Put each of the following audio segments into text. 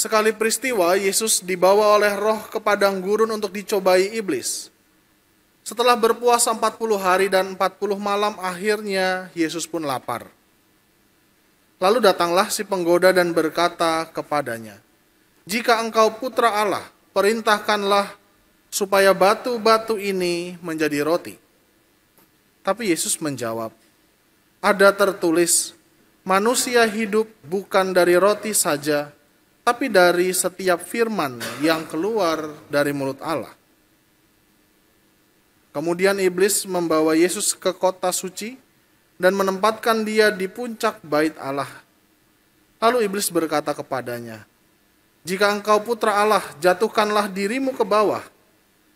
Sekali peristiwa, Yesus dibawa oleh Roh ke padang gurun untuk dicobai iblis. Setelah berpuasa 40 hari dan 40 malam, akhirnya Yesus pun lapar. Lalu datanglah si penggoda dan berkata kepadanya, "Jika engkau putra Allah, perintahkanlah supaya batu-batu ini menjadi roti." Tapi Yesus menjawab, "Ada tertulis, manusia hidup bukan dari roti saja, tapi dari setiap firman yang keluar dari mulut Allah." Kemudian iblis membawa Yesus ke kota suci dan menempatkan dia di puncak bait Allah. Lalu iblis berkata kepadanya, "Jika engkau putra Allah, jatuhkanlah dirimu ke bawah,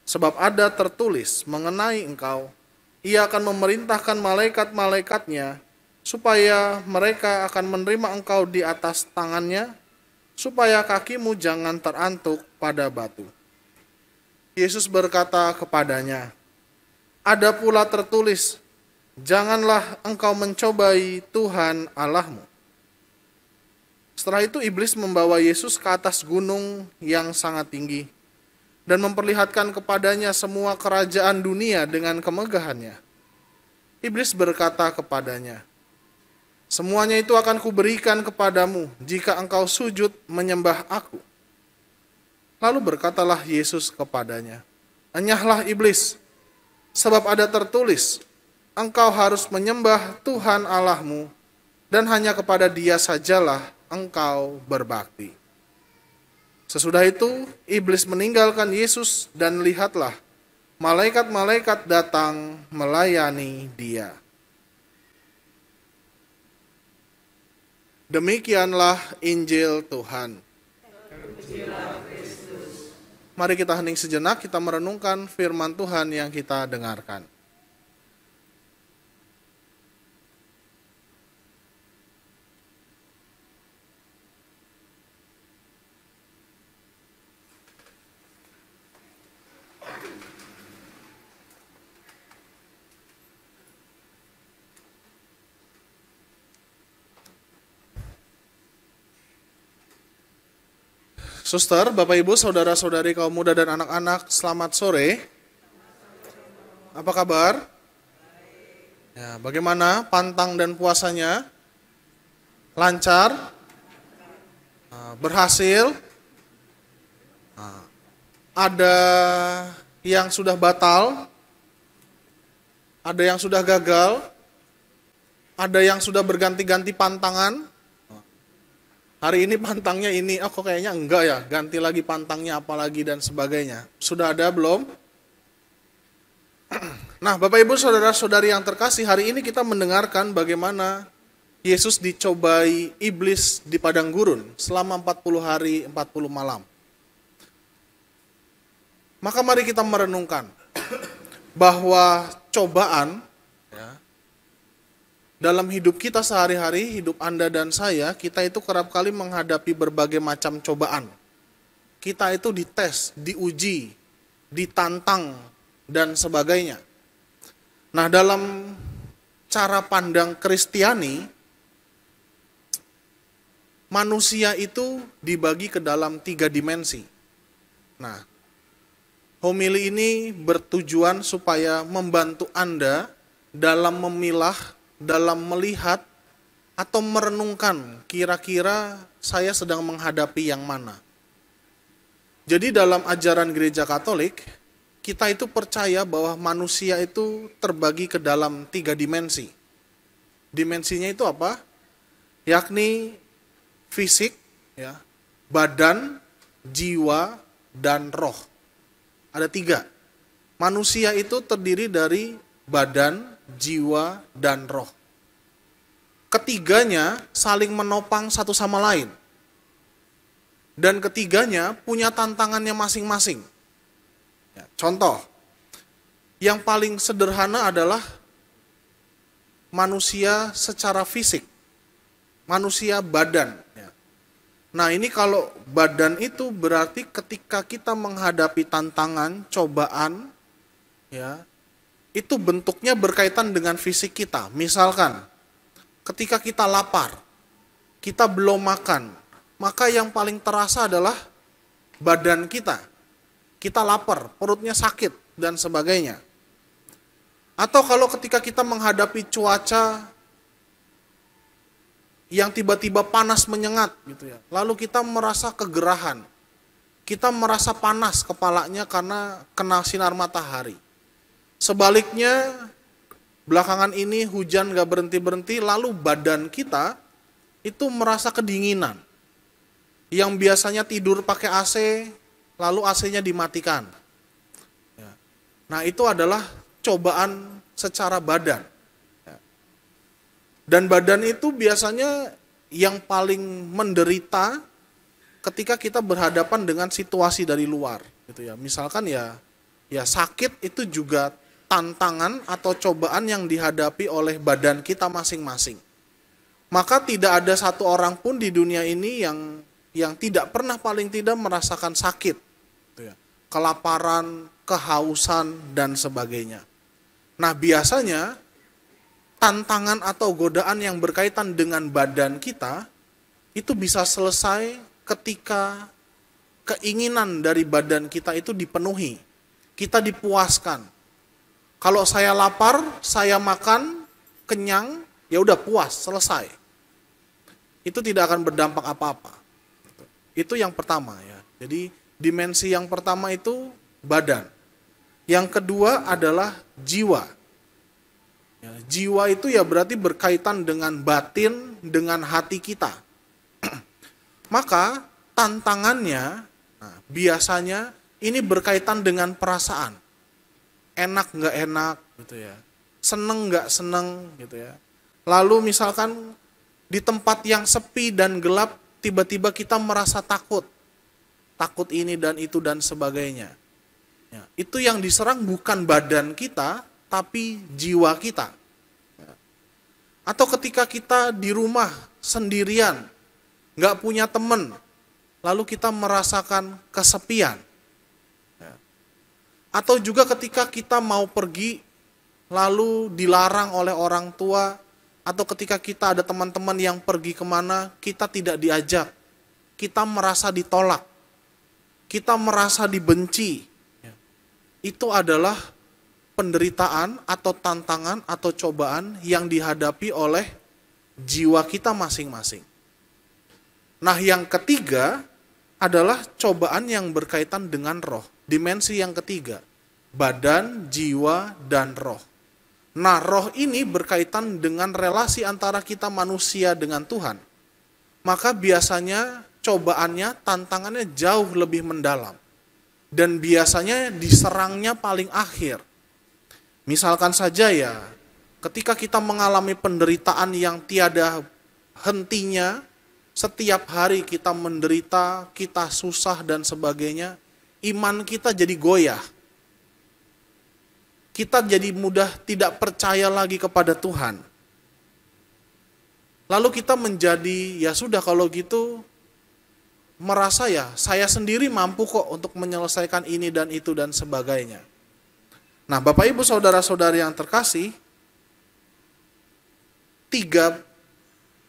sebab ada tertulis mengenai engkau, ia akan memerintahkan malaikat-malaikatnya, supaya mereka akan menerima engkau di atas tangannya, supaya kakimu jangan terantuk pada batu." Yesus berkata kepadanya, "Ada pula tertulis, janganlah engkau mencobai Tuhan Allahmu." Setelah itu iblis membawa Yesus ke atas gunung yang sangat tinggi dan memperlihatkan kepadanya semua kerajaan dunia dengan kemegahannya. Iblis berkata kepadanya, "Semuanya itu akan kuberikan kepadamu jika engkau sujud menyembah aku." Lalu berkatalah Yesus kepadanya, "Enyahlah iblis, sebab ada tertulis, engkau harus menyembah Tuhan Allahmu, dan hanya kepada Dia sajalah engkau berbakti." Sesudah itu, iblis meninggalkan Yesus dan lihatlah, malaikat-malaikat datang melayani Dia. Demikianlah Injil Tuhan. Mari kita hening sejenak, kita merenungkan firman Tuhan yang kita dengarkan. Suster, Bapak Ibu, saudara-saudari kaum muda dan anak-anak, selamat sore. Apa kabar? Ya, bagaimana pantang dan puasanya? Lancar? Berhasil? Ada yang sudah batal? Ada yang sudah gagal? Ada yang sudah berganti-ganti pantangan? Hari ini pantangnya ini, kok kayaknya enggak ya, ganti lagi pantangnya apalagi dan sebagainya. Sudah ada belum? Nah, Bapak Ibu saudara-saudari yang terkasih, hari ini kita mendengarkan bagaimana Yesus dicobai iblis di padang gurun selama 40 hari 40 malam. Maka mari kita merenungkan bahwa cobaan dalam hidup kita sehari-hari, hidup Anda dan saya, kita itu kerap kali menghadapi berbagai macam cobaan. Kita itu dites, diuji, ditantang, dan sebagainya. Nah, dalam cara pandang Kristiani, manusia itu dibagi ke dalam 3 dimensi. Nah, homili ini bertujuan supaya membantu Anda dalam memilah, dalam melihat atau merenungkan kira-kira saya sedang menghadapi yang mana. Jadi dalam ajaran gereja Katolik, kita itu percaya bahwa manusia itu terbagi ke dalam 3 dimensi. Dimensinya itu apa? Yakni fisik, ya, badan, jiwa, dan roh. Ada 3. Manusia itu terdiri dari badan, jiwa, dan roh. Ketiganya saling menopang satu sama lain. Dan ketiganya punya tantangannya masing-masing. Ya, contoh, yang paling sederhana adalah manusia secara fisik. Manusia badan. Ya. Nah, ini kalau badan itu berarti ketika kita menghadapi tantangan, cobaan, ya, itu bentuknya berkaitan dengan fisik kita. Misalkan, ketika kita lapar, kita belum makan, maka yang paling terasa adalah badan kita. Kita lapar, perutnya sakit, dan sebagainya. Atau kalau ketika kita menghadapi cuaca yang tiba-tiba panas menyengat, gitu ya, lalu kita merasa kegerahan, kita merasa panas kepalanya karena kena sinar matahari. Sebaliknya, belakangan ini hujan gak berhenti-berhenti, lalu badan kita itu merasa kedinginan. Yang biasanya tidur pakai AC, lalu AC-nya dimatikan. Nah, itu adalah cobaan secara badan. Dan badan itu biasanya yang paling menderita ketika kita berhadapan dengan situasi dari luar, gitu ya. Misalkan ya sakit itu juga tantangan atau cobaan yang dihadapi oleh badan kita masing-masing. Maka tidak ada satu orang pun di dunia ini yang tidak pernah paling tidak merasakan sakit, gitu ya. Kelaparan, kehausan, dan sebagainya. Nah, biasanya tantangan atau godaan yang berkaitan dengan badan kita itu bisa selesai ketika keinginan dari badan kita itu dipenuhi, kita dipuaskan. Kalau saya lapar, saya makan, kenyang, ya udah puas, selesai. Itu tidak akan berdampak apa-apa. Itu yang pertama ya. Jadi dimensi yang pertama itu badan. Yang kedua adalah jiwa. Ya, jiwa itu ya berarti berkaitan dengan batin, dengan hati kita. Maka tantangannya, biasanya ini berkaitan dengan perasaan. Enak nggak enak, gitu ya. Seneng nggak seneng, gitu ya. Lalu misalkan di tempat yang sepi dan gelap, tiba-tiba kita merasa takut. Takut ini dan itu dan sebagainya. Ya, itu yang diserang bukan badan kita, tapi jiwa kita. Ya. Atau ketika kita di rumah sendirian, nggak punya teman, lalu kita merasakan kesepian. Ya. Atau juga ketika kita mau pergi, lalu dilarang oleh orang tua, atau ketika kita ada teman-teman yang pergi kemana, kita tidak diajak, kita merasa ditolak, kita merasa dibenci. Itu adalah penderitaan atau tantangan atau cobaan yang dihadapi oleh jiwa kita masing-masing. Nah, yang ketiga adalah cobaan yang berkaitan dengan roh. Dimensi yang ketiga, badan, jiwa, dan roh. Nah, roh ini berkaitan dengan relasi antara kita manusia dengan Tuhan. Maka biasanya cobaannya, tantangannya jauh lebih mendalam. Dan biasanya diserangnya paling akhir. Misalkan saja ya, ketika kita mengalami penderitaan yang tiada hentinya, setiap hari kita menderita, kita susah dan sebagainya, iman kita jadi goyah. Kita jadi mudah tidak percaya lagi kepada Tuhan. Lalu kita menjadi, ya sudah kalau gitu, merasa ya saya sendiri mampu kok untuk menyelesaikan ini dan itu dan sebagainya. Nah, Bapak Ibu Saudara-saudari yang terkasih, 3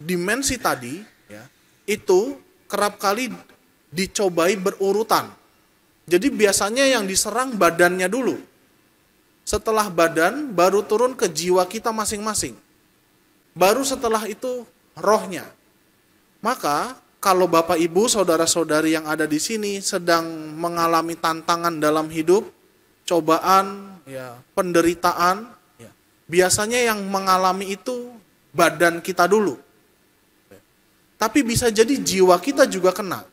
dimensi tadi ya, itu kerap kali dicobai berurutan. Jadi biasanya yang diserang badannya dulu. Setelah badan, baru turun ke jiwa kita masing-masing. Baru setelah itu, rohnya. Maka, kalau Bapak Ibu, Saudara-saudari yang ada di sini sedang mengalami tantangan dalam hidup, cobaan, ya, penderitaan, ya, biasanya yang mengalami itu badan kita dulu. Tapi bisa jadi jiwa kita juga kena.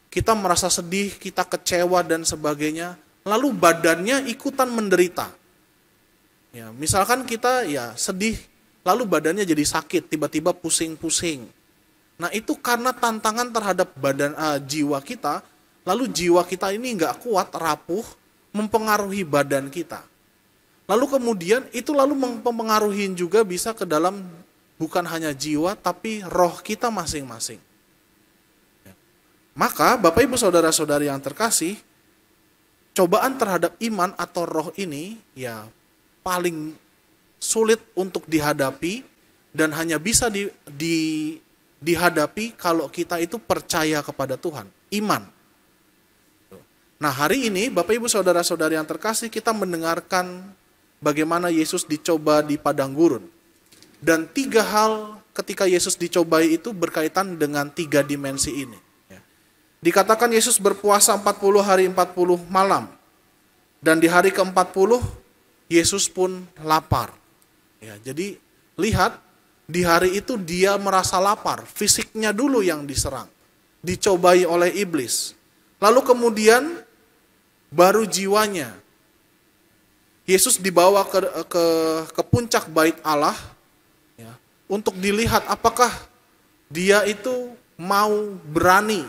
Kita merasa sedih, kita kecewa dan sebagainya. Lalu badannya ikutan menderita. Ya, misalkan kita ya sedih, lalu badannya jadi sakit, tiba-tiba pusing-pusing. Nah, itu karena tantangan terhadap jiwa kita, lalu jiwa kita ini nggak kuat, rapuh, mempengaruhi badan kita. Lalu kemudian itu lalu mempengaruhi juga bisa ke dalam bukan hanya jiwa, tapi roh kita masing-masing. Maka Bapak Ibu Saudara-saudari yang terkasih, cobaan terhadap iman atau roh ini ya paling sulit untuk dihadapi dan hanya bisa dihadapi kalau kita itu percaya kepada Tuhan, iman. Nah, hari ini Bapak Ibu Saudara-saudari yang terkasih, kita mendengarkan bagaimana Yesus dicoba di padang gurun. Dan 3 hal ketika Yesus dicobai itu berkaitan dengan 3 dimensi ini. Dikatakan Yesus berpuasa 40 hari 40 malam. Dan di hari ke-40 Yesus pun lapar. Ya, jadi lihat, di hari itu dia merasa lapar, fisiknya dulu yang diserang, dicobai oleh iblis. Lalu kemudian baru jiwanya. Yesus dibawa ke puncak bait Allah ya, untuk dilihat apakah dia itu mau berani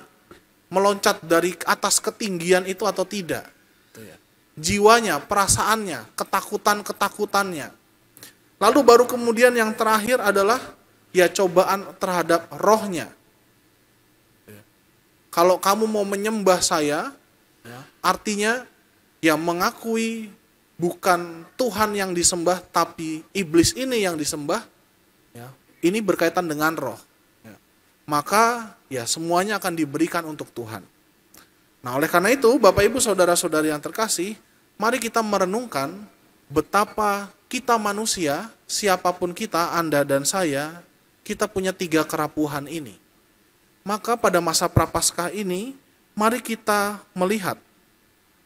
meloncat dari atas ketinggian itu atau tidak. Jiwanya, perasaannya, ketakutannya. Lalu baru kemudian yang terakhir adalah ya cobaan terhadap rohnya. Kalau kamu mau menyembah saya, artinya ya mengakui bukan Tuhan yang disembah, tapi iblis ini yang disembah. Ya, ini berkaitan dengan roh. Ya. Maka ya semuanya akan diberikan untuk Tuhan. Nah, oleh karena itu, Bapak Ibu Saudara-saudari yang terkasih, mari kita merenungkan betapa kita manusia, siapapun kita, Anda dan saya, kita punya 3 kerapuhan ini. Maka pada masa Prapaskah ini, mari kita melihat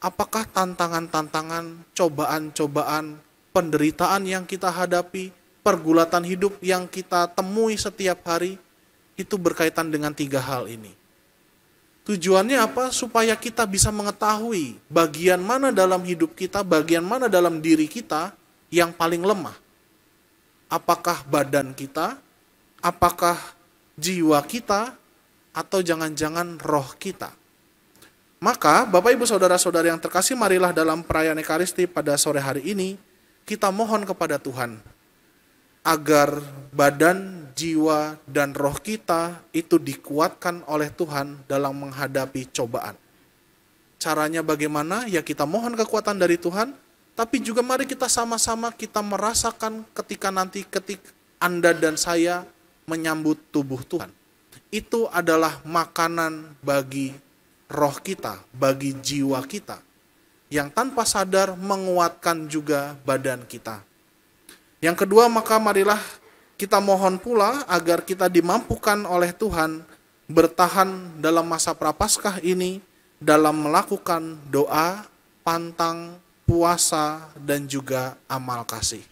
apakah tantangan-tantangan, cobaan-cobaan, penderitaan yang kita hadapi, pergulatan hidup yang kita temui setiap hari, itu berkaitan dengan 3 hal ini. Tujuannya apa? Supaya kita bisa mengetahui bagian mana dalam hidup kita, bagian mana dalam diri kita yang paling lemah. Apakah badan kita, apakah jiwa kita, atau jangan-jangan roh kita. Maka Bapak Ibu Saudara-saudari yang terkasih, marilah dalam perayaan Ekaristi pada sore hari ini, kita mohon kepada Tuhan, agar badan, jiwa, dan roh kita itu dikuatkan oleh Tuhan dalam menghadapi cobaan. Caranya bagaimana? Ya kita mohon kekuatan dari Tuhan, tapi juga mari kita sama-sama kita merasakan ketika Anda dan saya menyambut tubuh Tuhan. Itu adalah makanan bagi roh kita, bagi jiwa kita, yang tanpa sadar menguatkan juga badan kita. Yang kedua, maka marilah kita mohon pula agar kita dimampukan oleh Tuhan bertahan dalam masa Prapaskah ini dalam melakukan doa, pantang, puasa, dan juga amal kasih.